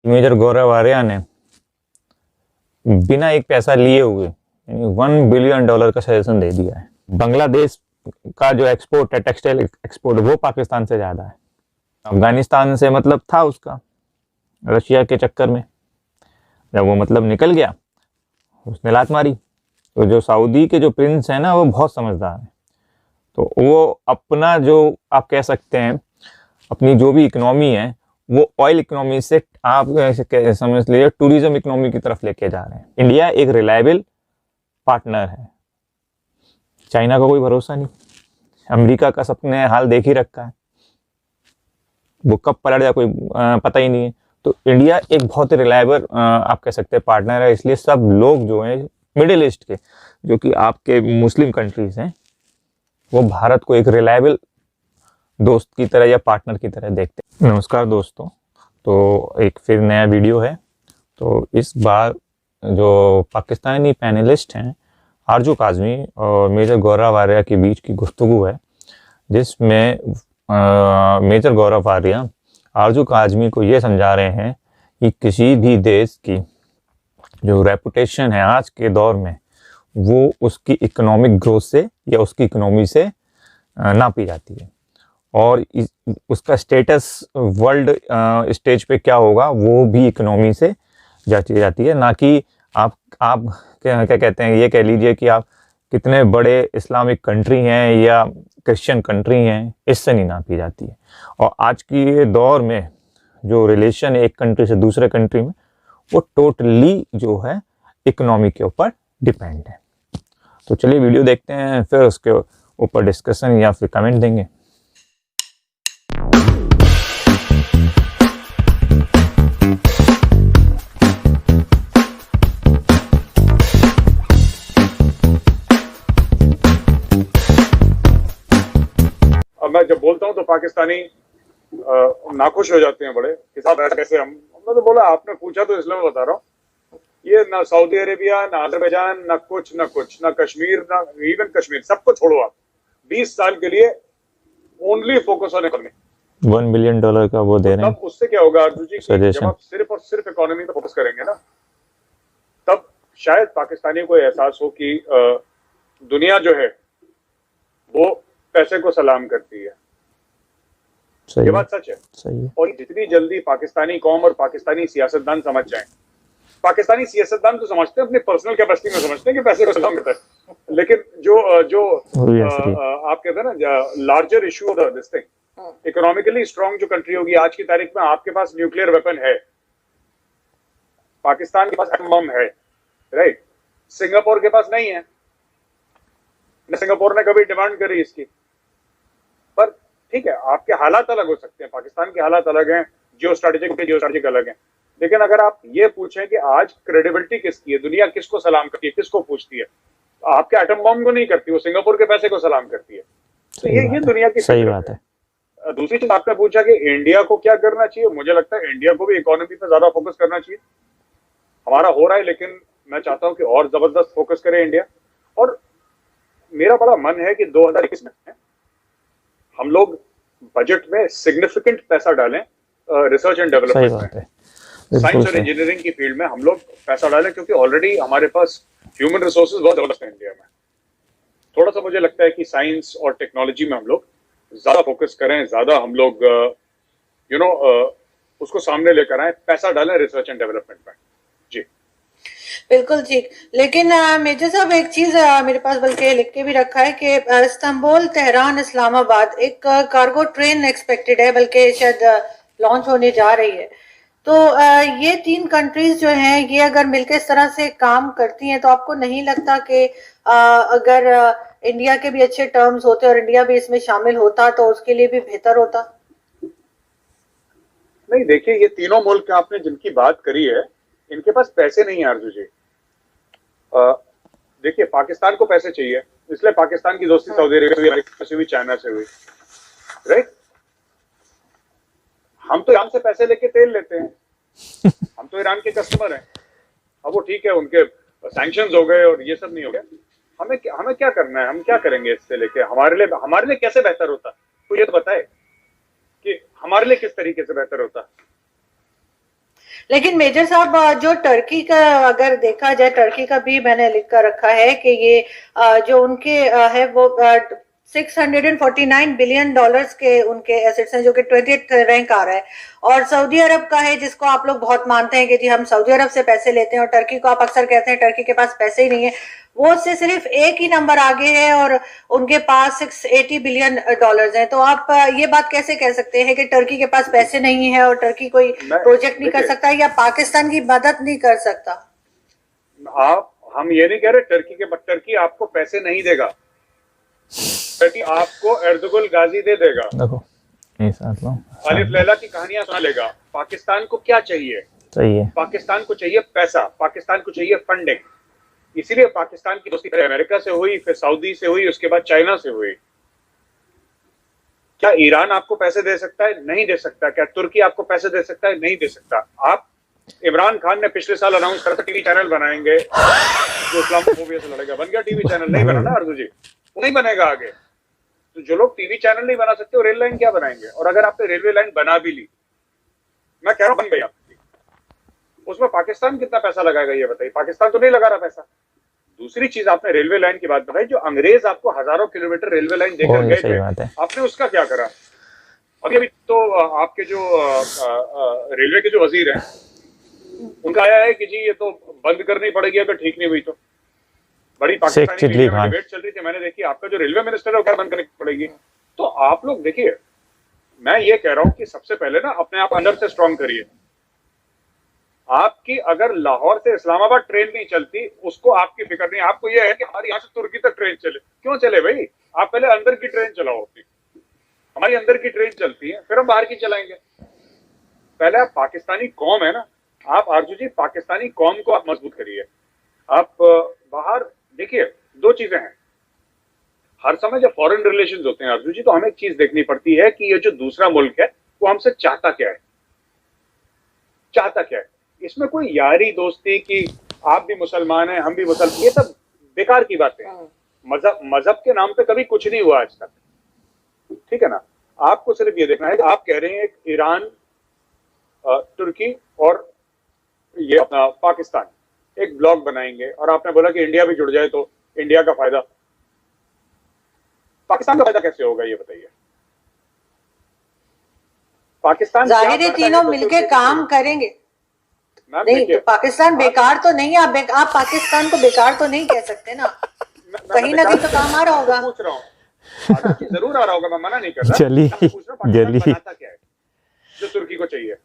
Major गौरव आर्या ने बिना एक पैसा लिए हुए यानी $1 बिलियन का सजेशन दे दिया है। बांग्लादेश का जो एक्सपोर्ट है, टेक्सटाइल एक्सपोर्ट, वो पाकिस्तान से ज़्यादा है। अफगानिस्तान से मतलब था उसका, रशिया के चक्कर में जब वो मतलब निकल गया, उसने लात मारी। तो जो सऊदी के जो प्रिंस हैं ना, वो बहुत समझदार हैं। तो वो अपना जो आप कह सकते हैं अपनी जो भी इकोनॉमी है, वो ऑयल इकोनॉमी से आप समझ लीजिए टूरिज्म इकोनॉमी की तरफ लेके जा रहे हैं। इंडिया एक रिलायबल पार्टनर है। चाइना का कोई भरोसा नहीं, अमेरिका का सबने हाल देख ही रखा है, वो कब पलट जाए कोई पता ही नहीं है। तो इंडिया एक बहुत ही रिलायबल आप कह सकते हैं पार्टनर है। इसलिए सब लोग जो हैं मिडिल ईस्ट के, जो कि आपके मुस्लिम कंट्रीज हैं, वो भारत को एक रिलायबल दोस्त की तरह या पार्टनर की तरह देखते हैं। नमस्कार दोस्तों, तो एक फिर नया वीडियो है। तो इस बार जो पाकिस्तानी पैनलिस्ट हैं आरजू काज़मी और मेजर गौरव आर्या के बीच की गुफ्तगू है, जिसमें मेजर गौरव आर्या आरजू काज़मी को ये समझा रहे हैं कि किसी भी देश की जो रेपुटेशन है आज के दौर में, वो उसकी इकोनॉमिक ग्रोथ से या उसकी इकोनॉमी से नापी जाती है। और उसका स्टेटस वर्ल्ड स्टेज पे क्या होगा, वो भी इकोनॉमी से जाती है, ना कि आप क्या कहते हैं, ये कह लीजिए कि आप कितने बड़े इस्लामिक कंट्री हैं या क्रिश्चियन कंट्री हैं, इससे नहीं नापी जाती है। और आज की दौर में जो रिलेशन है एक कंट्री से दूसरे कंट्री में, वो टोटली जो है इकोनॉमी के ऊपर डिपेंड है। तो चलिए वीडियो देखते हैं, फिर उसके ऊपर डिस्कशन या फिर कमेंट देंगे। मैं जब बोलता हूँ तो पाकिस्तानी नाखुश हो जाते हैं बड़े कि साहब ऐसे कैसे। मैं तो बोला आपने पूछा तो इसलिए मैं बता रहा हूँ, ये ना सऊदी अरेबिया, ना अजरबैजान, ना कुछ ना कश्मीर, ना इवन कश्मीर, सबको छोड़ो आप। 20 साल के लिए only focus on economy. $1 billion का वो दे रहे हैं। तब उससे क्या होगा अर्जुन जी, जब आप सिर्फ और सिर्फ इकोनॉमी पे फोकस करेंगे ना, तब शायद पाकिस्तानियों को एहसास हो कि दुनिया जो है वो पैसे को सलाम करती है। ये बात सच है। सही है। और जितनी जल्दी पाकिस्तानी कौम और पाकिस्तानी सियासतदान समझ जाएं, पाकिस्तानी सियासतदान तो समझते हैं अपनी पर्सनल कैपेसिटी में, समझते हैं कि पैसे को सलाम करता है, लेकिन जो आप कहते हैं ना larger issue of this thing, economically strong जो कंट्री होगी आज की तारीख में, आपके पास न्यूक्लियर वेपन है, पाकिस्तान के पास एटम बम है, राइट? सिंगापुर के पास नहीं है, सिंगापुर ने कभी डिमांड करी इसकी। पर ठीक है, आपके हालात अलग हो सकते हैं, पाकिस्तान के हालात अलग हैं, जियो स्ट्रेटेजिक अलग हैं। लेकिन अगर आप ये पूछें कि आज क्रेडिबिलिटी किसकी है, दुनिया किसको सलाम करती है, किसको पूछती है, आपके एटम बम को नहीं करती, वो सिंगापुर के पैसे को सलाम करती है। तो ये दुनिया की सही बात है। दूसरी चीज आपने पूछा कि इंडिया को क्या करना चाहिए, मुझे लगता है इंडिया को भी इकोनॉमी पे ज्यादा फोकस करना चाहिए। हमारा हो रहा है, लेकिन मैं चाहता हूं कि और जबरदस्त फोकस करे इंडिया। और मेरा बड़ा मन है कि 2021 में हम लोग बजट में सिग्निफिकेंट पैसा डालें रिसर्च एंड डेवलपमेंट में, साइंस और इंजीनियरिंग की फील्ड में हम लोग पैसा डालें, क्योंकि ऑलरेडी हमारे पास ह्यूमन रिसोर्सेज बहुत जबरदस्त है इंडिया में। थोड़ा सा मुझे लगता है कि साइंस और टेक्नोलॉजी में हम लोग ज्यादा फोकस करें, ज्यादा हम लोग उसको सामने लेकर आए, पैसा डालें रिसर्च एंड डेवलपमेंट में। जी बिल्कुल ठीक। लेकिन मेजर साहब एक चीज मेरे पास बल्कि लिख के भी रखा है कि इस्तांबुल, तेहरान, इस्लामाबाद एक कार्गो ट्रेन एक्सपेक्टेड है, बल्कि शायद लॉन्च होने जा रही है। तो ये 3 कंट्रीज जो हैं, ये अगर मिलकर इस तरह से काम करती हैं, तो आपको नहीं लगता कि अगर इंडिया के भी अच्छे टर्म्स होते और इंडिया भी इसमें शामिल होता तो उसके लिए भी बेहतर होता? नहीं, देखिए ये तीनों मुल्क आपने जिनकी बात करी है, इनके पास पैसे नहीं है आरजू जी। देखिए पाकिस्तान को पैसे चाहिए, इसलिए पाकिस्तान की दोस्ती सऊदी अरेबिया से हुई, चाइना से हुई, राइट? हम तो ईरान से पैसे लेके तेल लेते हैं, हम तो ईरान के कस्टमर हैं। अब वो ठीक है, उनके सैंक्शंस हो गए और ये सब नहीं हो गया, हमें क्या करना है, हम क्या करेंगे इससे लेके? हमारे लिए कैसे बेहतर होता, तो ये तो बताए कि हमारे लिए किस तरीके से बेहतर होता। लेकिन मेजर साहब जो टर्की का अगर देखा जाए, टर्की का भी मैंने लिख कर रखा है कि ये जो उनके है वो 649 बिलियन डॉलर्स के उनके एसेट्स हैं, जो कि 20th रैंक आ रहा है। और सऊदी अरब का है, जिसको आप लोग बहुत मानते हैं कि जी हम सऊदी अरब से पैसे लेते हैं, और टर्की को आप अक्सर कहते हैं टर्की के पास पैसे ही नहीं है, वो उससे सिर्फ एक ही नंबर आगे है और उनके पास 680 बिलियन डॉलर्स हैं। तो आप ये बात कैसे कह सकते हैं कि टर्की के पास पैसे नहीं है और टर्की कोई प्रोजेक्ट नहीं कर सकता या पाकिस्तान की मदद नहीं कर सकता? हम ये नहीं कह रहे टर्की आपको पैसे नहीं देगा, टर्की आपको एर्दुगुल गाजी दे देगा, देखो अलिफ लैला की कहानियां सुना लेगा। पाकिस्तान को क्या चाहिए? सही है, पाकिस्तान को चाहिए पैसा, पाकिस्तान को चाहिए फंडिंग। इसीलिए पाकिस्तान की दोस्ती पहले अमेरिका से हुई, फिर सऊदी से हुई, उसके बाद चाइना से हुई। क्या ईरान आपको पैसे दे सकता है? नहीं दे सकता। क्या तुर्की आपको पैसे दे सकता है? नहीं दे सकता। आप इमरान खान ने पिछले साल अनाउंस करा था टीवी चैनल बनाएंगे जो इस्लामोफोबिया से लड़ेगा, बन गया टीवी चैनल? नहीं बना ना अर्जुन जी, वो नहीं बनेगा आगे। तो जो लोग टीवी चैनल नहीं बना सकते वो रेल लाइन क्या बनाएंगे? और अगर आपने रेलवे लाइन बना भी ली, मैं कह रहा हूं बन गई आपकी, उसमें पाकिस्तान कितना पैसा लगाएगा ये बताइए? पाकिस्तान तो नहीं लगा रहा पैसा। दूसरी चीज, आपने रेलवे लाइन की बात बताई, जो अंग्रेज आपको हजारों किलोमीटर रेलवे लाइन देकर गए थे, आपने उसका क्या करा? अभी तो आपके जो रेलवे के जो वजीर हैं, उनका आया है कि जी ये तो बंद करनी पड़ेगी अगर ठीक नहीं हुई तो। बड़ी पाकिस्तानी मीडिया में डिबेट चल रही थी, मैंने देखी, आपका जो रेलवे मिनिस्टर है वो क्या बंद करनी पड़ेगी। तो आप लोग देखिए, मैं ये कह रहा हूं कि सबसे पहले ना अपने आप अंदर से स्ट्रांग करिए। आपकी अगर लाहौर से इस्लामाबाद ट्रेन नहीं चलती, उसको आपकी फिक्र नहीं। आपको यह है कि हमारे यहाँ से तुर्की तक ट्रेन चले। क्यों चले भाई? आप पहले अंदर की ट्रेन चलाओ अपनी। हमारी अंदर की ट्रेन चलती है, फिर हम बाहर की चलाएंगे। पहले आप पाकिस्तानी कौम है ना, आप आरजू जी पाकिस्तानी कौम को आप मजबूत करिए। आप बाहर देखिए, दो चीजें हैं। हर समय जब फॉरेन रिलेशंस होते हैं आरजू जी, तो हमें एक चीज देखनी पड़ती है कि ये जो दूसरा मुल्क है वो हमसे चाहता क्या है, चाहता क्या है। इसमें कोई यारी दोस्ती की आप भी मुसलमान हैं हम भी मुसलमान, ये सब बेकार की बातें हैं। मजहब के नाम पे कभी कुछ नहीं हुआ आज तक, ठीक है ना। आपको सिर्फ ये देखना है कि आप कह रहे हैं ईरान, तुर्की और ये अपना पाकिस्तान एक ब्लॉक बनाएंगे, और आपने बोला कि इंडिया भी जुड़ जाए तो इंडिया का फायदा। पाकिस्तान का फायदा कैसे होगा ये बताइए? पाकिस्तान जाहिर है तीनों मिलकर काम करेंगे। नहीं तो पाकिस्तान बेकार तो नहीं, आप पाकिस्तान को बेकार तो नहीं कह सकते ना, कहीं ना कहीं तो काम आ रहा होगा। पूछ रहा हूँ, जरूर आ रहा होगा, मैं मना नहीं कर रहा। जली बनाता क्या है जो तुर्की को चाहिए?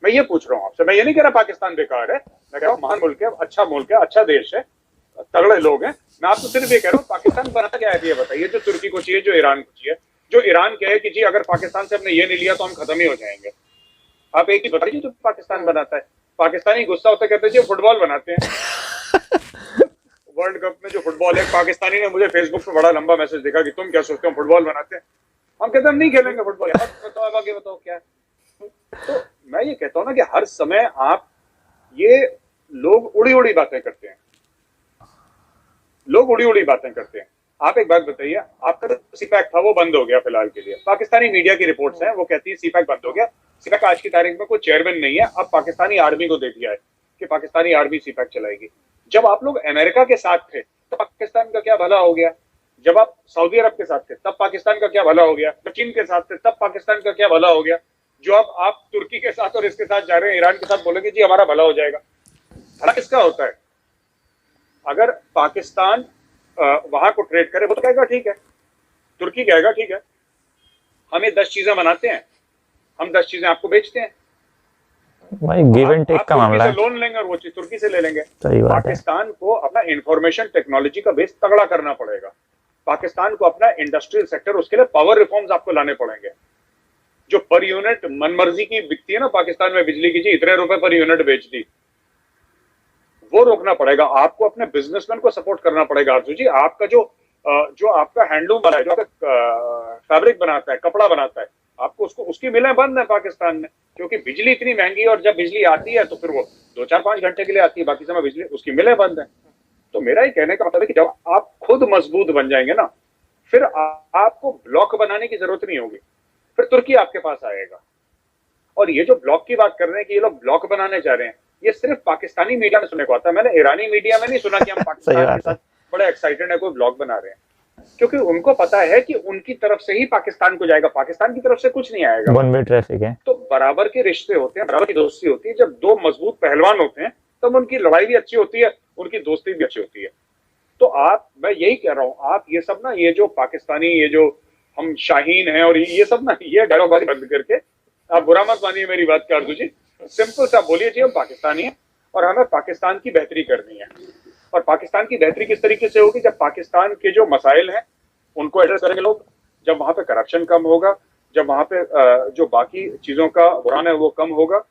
मैं ये पूछ रहा हूँ आपसे। मैं ये नहीं कह रहा पाकिस्तान बेकार है, मैं कह रहा हूँ महान मुल्क है, अच्छा मुल्क है, अच्छा देश है, तगड़े लोग हैं। मैं आपको सिर्फ ये कह रहा हूँ पाकिस्तान बनाता क्या है ये बताइए, जो तुर्की को चाहिए, जो ईरान को चाहिए। जो ईरान कहे कि जी अगर पाकिस्तान से हमने ये नहीं लिया तो हम खत्म ही हो जाएंगे। आप एक ही बताइए जो पाकिस्तान बनाता है। पाकिस्तानी गुस्सा होता कहते हैं फुटबॉल बनाते हैं। वर्ल्ड कप में जो फुटबॉल है, पाकिस्तानी ने मुझे फेसबुक पे बड़ा लंबा मैसेज देखा कि तुम क्या सोचते हो फुटबॉल बनाते हैं। हम कहते हैं हम नहीं खेलेंगे फुटबॉल। बताओ आगे बताओ क्या। तो मैं ये कहता हूँ ना कि हर समय आप ये लोग उड़ी उड़ी बातें करते हैं, लोग उड़ी उड़ी बातें करते हैं। आप एक बात बताइए, आपका तो सीपैक था वो बंद हो गया फिलहाल के लिए। पाकिस्तानी मीडिया की रिपोर्ट्स हैं, वो कहती है सीपैक बंद हो गया। सीपैक आज की तारीख में कोई चेयरमैन नहीं है। अब पाकिस्तानी आर्मी को दे दिया है कि पाकिस्तानी आर्मी सीपैक चलाएगी। जब आप लोग अमेरिका के साथ थे तो पाकिस्तान का क्या भला हो गया? जब आप सऊदी अरब के साथ थे तब पाकिस्तान का क्या भला हो गया? चीन के साथ थे तब पाकिस्तान का क्या भला हो गया? जो अब आप तुर्की के साथ और इसके साथ जा रहे हैं, ईरान के साथ, बोलेंगे जी हमारा भला हो जाएगा। भला किसका होता है? अगर पाकिस्तान वहां को ट्रेड करे वो तो कहेगा ठीक है, तुर्की कहेगा ठीक है, हम ये 10 चीजें बनाते हैं, हम 10 चीजें आपको बेचते हैं। भाई गिव एंड टेक का मामला है। लोन लेंगे और वो चीज तुर्की से ले लेंगे। सही बात है। पाकिस्तान को अपना इंफॉर्मेशन टेक्नोलॉजी का बेस तगड़ा करना पड़ेगा। पाकिस्तान को अपना इंडस्ट्रियल सेक्टर, उसके लिए पावर रिफॉर्म्स आपको लाने पड़ेंगे। जो पर यूनिट मनमर्जी की बिकती है ना पाकिस्तान में बिजली की, जी इतने रुपए पर यूनिट बेच दी, वो रोकना पड़ेगा। आपको अपने बिजनेसमैन को सपोर्ट करना पड़ेगा। अर्जुन जी, आपका जो आपका हैंडलूम वाला है, जो आपका फैब्रिक बनाता है, कपड़ा बनाता है, आपको उसकी मिलें बंद है पाकिस्तान में, क्योंकि बिजली इतनी महंगी है। और जब बिजली आती है तो फिर वो 2-4-5 घंटे के लिए आती है, बाकी समय बिजली, उसकी मिलें बंद है। तो मेरा ये कहने का मतलब है कि जब आप खुद मजबूत बन जाएंगे ना, फिर आपको ब्लॉक बनाने की जरूरत नहीं होगी। फिर तुर्की आपके पास आएगा। और ये जो ब्लॉक की बात कर रहे हैं कि ये लोग ब्लॉक बनाने जा रहे हैं, ये सिर्फ पाकिस्तानी मीडिया में सुनने को आता है। मैंने ईरानी मीडिया में नहीं सुना कि हम पाकिस्तान के साथ बड़े एक्साइटेड है, कोई ब्लॉक बना रहे हैं, क्योंकि उनको पता है कि उनकी तरफ से ही पाकिस्तान को जाएगा, पाकिस्तान की तरफ से कुछ नहीं आएगा। वन वे ट्रैफिक है। तो बराबर के रिश्ते होते हैं, बराबर की दोस्ती होती है। जब दो मजबूत पहलवान होते हैं तब उनकी लड़ाई भी अच्छी होती है, उनकी दोस्ती भी अच्छी होती है। तो मैं यही कह रहा हूं, आप ये सब ना, ये जो पाकिस्तानी, ये जो हम शाहीन हैं और ये सब ना, ये डायलॉगबाजी बंद करके, आप बुरा मत मानिए मेरी बात का अर्जुन जी, सिंपल सा बोलिए जी हम पाकिस्तानी हैं और हमें पाकिस्तान की बेहतरी करनी है। और पाकिस्तान की बेहतरी किस तरीके से होगी? जब पाकिस्तान के जो मसाइल हैं उनको एड्रेस करेंगे लोग, जब वहां पे करप्शन कम होगा, जब वहां पे जो बाकी चीजों का बुरान है वो कम होगा,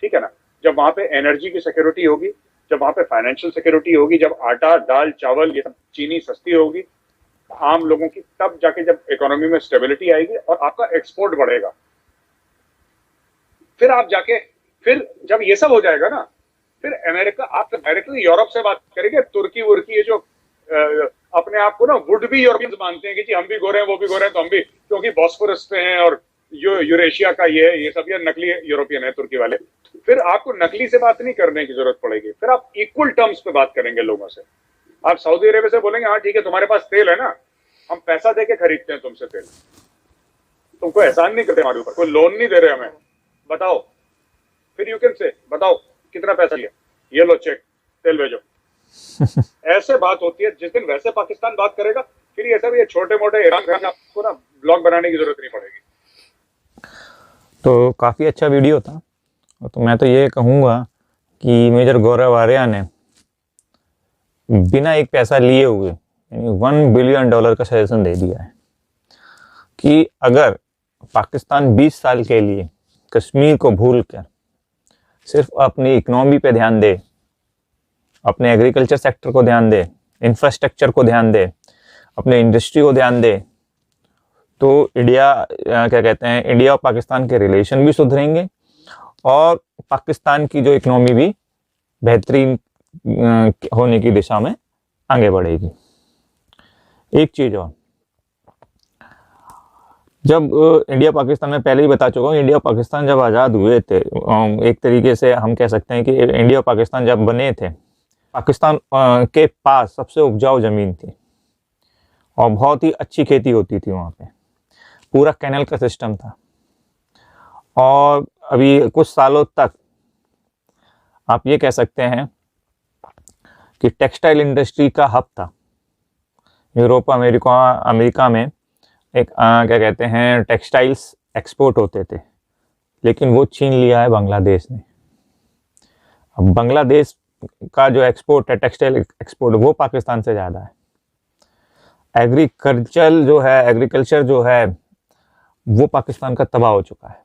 ठीक है ना, जब वहां पे एनर्जी की सिक्योरिटी होगी, जब वहां पे फाइनेंशियल सिक्योरिटी होगी, जब आटा दाल चावल ये सब चीनी सस्ती होगी आम लोगों की, तब जाके जब इकोनॉमी में स्टेबिलिटी आएगी और आपका एक्सपोर्ट बढ़ेगा। फिर आप जाके, फिर जब ये सब हो जाएगा ना, फिर अमेरिका, आप डायरेक्टली यूरोप से बात करेंगे, तुर्की वुर्की, ये जो अपने आप को ना वुड भी यूरोपियंस मानते हैं कि जी हम भी गोरे हैं वो भी गोरे हैं, तो हम भी, क्योंकि बॉस्फोरस पे हैं और यूरेशिया का ये सब, ये नकली यूरोपियन है तुर्की वाले। फिर आपको नकली से बात नहीं करने की जरूरत पड़ेगी, फिर आप इक्वल टर्म्स पे बात करेंगे लोगों से। आप सऊदी अरेबिया से बोलेंगे हाँ ठीक है तुम्हारे पास तेल है ना, हम पैसा देके खरीदते हैं तुमसे तेल, तुमको एहसान नहीं करते हमारे ऊपर, कोई लोन नहीं दे रहे हमें, बताओ। फिर यू कैन से बताओ कितना पैसा लिया, ये लो चेक, तेल भेजो। ऐसे बात होती है। जिस दिन वैसे पाकिस्तान बात करेगा, फिर ये सब ये छोटे मोटे ईरान आपको ना ब्लॉक बनाने की जरूरत नहीं पड़ेगी। तो काफ़ी अच्छा वीडियो था। तो मैं तो ये कहूँगा कि मेजर गौरव आर्या ने बिना एक पैसा लिए हुए यानी $1 बिलियन का सजेशन दे दिया है कि अगर पाकिस्तान 20 साल के लिए कश्मीर को भूल कर सिर्फ अपनी इकोनॉमी पे ध्यान दे, अपने एग्रीकल्चर सेक्टर को ध्यान दे, इंफ्रास्ट्रक्चर को ध्यान दे, अपने इंडस्ट्री को ध्यान दे, तो इंडिया क्या कहते हैं, इंडिया और पाकिस्तान के रिलेशन भी सुधरेंगे और पाकिस्तान की जो इकोनॉमी भी बेहतरीन होने की दिशा में आगे बढ़ेगी। एक चीज़ और, जब इंडिया पाकिस्तान, में पहले ही बता चुका हूँ, इंडिया पाकिस्तान जब आज़ाद हुए थे, एक तरीके से हम कह सकते हैं कि इंडिया पाकिस्तान जब बने थे, पाकिस्तान के पास सबसे उपजाऊ ज़मीन थी और बहुत ही अच्छी खेती होती थी वहाँ पे, पूरा कैनल का सिस्टम था और अभी कुछ सालों तक आप ये कह सकते हैं कि टेक्सटाइल इंडस्ट्री का हब था। यूरोप, अमेरिका में एक क्या कहते हैं, टेक्सटाइल्स एक्सपोर्ट होते थे, लेकिन वो छीन लिया है बांग्लादेश ने। अब बांग्लादेश का जो एक्सपोर्ट है, टेक्सटाइल एक्सपोर्ट, वो पाकिस्तान से ज़्यादा है। एग्रीकल्चर जो है वो पाकिस्तान का तबाह हो चुका है,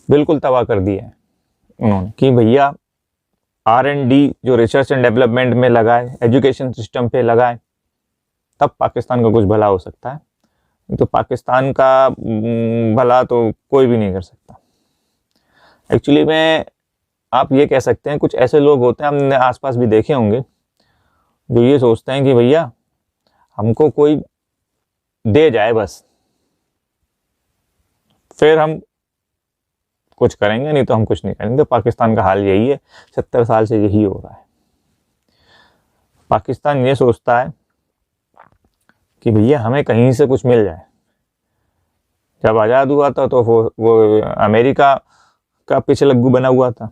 बिल्कुल तबाह कर दिया है उन्होंने कि भैया R&D जो रिसर्च एंड डेवलपमेंट में लगाए, एजुकेशन सिस्टम पे लगाए, तब पाकिस्तान का कुछ भला हो सकता है। तो पाकिस्तान का भला तो कोई भी नहीं कर सकता। एक्चुअली में आप ये कह सकते हैं, कुछ ऐसे लोग होते हैं, हमने आसपास भी देखे होंगे, जो ये सोचते हैं कि भैया हमको कोई दे जाए बस, फिर हम कुछ करेंगे, नहीं तो हम कुछ नहीं करेंगे। तो पाकिस्तान का हाल यही है, 70 साल से यही हो रहा है। पाकिस्तान ये सोचता है कि भैया हमें कहीं से कुछ मिल जाए। जब आज़ाद हुआ था तो वो अमेरिका का पीछे लग्गू बना हुआ था।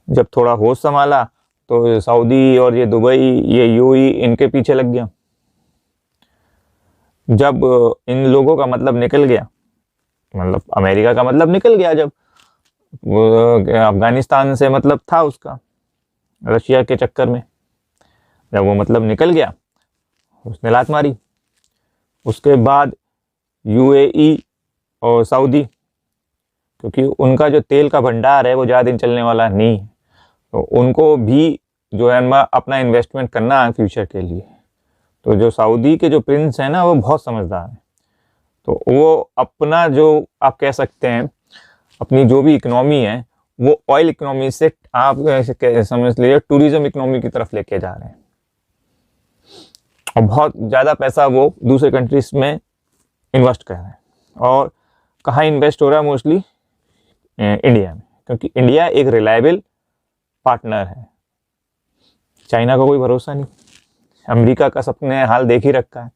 जब थोड़ा होश संभाला तो सऊदी और ये दुबई, ये यूएई, इनके पीछे लग गया। जब इन लोगों का मतलब निकल गया, मतलब अमेरिका का मतलब निकल गया, जब अफगानिस्तान से मतलब था उसका, रशिया के चक्कर में जब वो मतलब निकल गया, उसने लात मारी। उसके बाद यूएई और सऊदी, क्योंकि उनका जो तेल का भंडार है वो ज़्यादा दिन चलने वाला नहीं है, तो उनको भी जो है अपना इन्वेस्टमेंट करना है फ्यूचर के लिए। तो जो सऊदी के जो प्रिंस हैं ना, वो बहुत समझदार हैं। तो वो अपना, जो आप कह सकते हैं, अपनी जो भी इकोनॉमी है वो ऑयल इकोनॉमी से आप समझ लीजिए टूरिज्म इकोनॉमी की तरफ लेके जा रहे हैं और बहुत ज़्यादा पैसा वो दूसरे कंट्रीज में इन्वेस्ट कर रहे हैं और कहाँ इन्वेस्ट हो रहा है मोस्टली? इंडिया में, क्योंकि इंडिया एक रिलायबल पार्टनर है। चाइना का कोई भरोसा नहीं, अमेरिका का सबने हाल देख ही रखा है,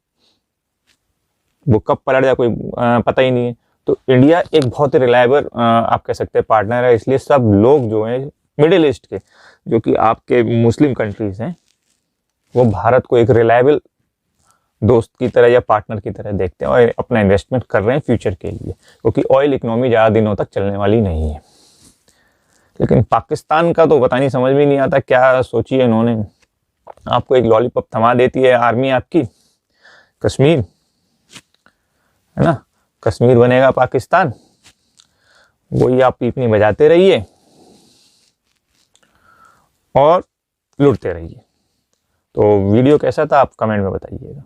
वो कब पलट जाए कोई पता ही नहीं है। तो इंडिया एक बहुत ही रिलायबल आप कह सकते हैं पार्टनर है, इसलिए सब लोग जो हैं मिडिल ईस्ट के, जो कि आपके मुस्लिम कंट्रीज हैं, वो भारत को एक रिलायबल दोस्त की तरह या पार्टनर की तरह देखते हैं और अपना इन्वेस्टमेंट कर रहे हैं फ्यूचर के लिए, क्योंकि ऑयल इकोनॉमी ज़्यादा दिनों तक चलने वाली नहीं है। लेकिन पाकिस्तान का तो पता नहीं, समझ में नहीं आता क्या सोची है इन्होंने। आपको एक लॉलीपॉप थमा देती है आर्मी आपकी, कश्मीर है ना, कश्मीर बनेगा पाकिस्तान, वही आप पीपनी बजाते रहिए और लुटते रहिए। तो वीडियो कैसा था आप कमेंट में बताइएगा।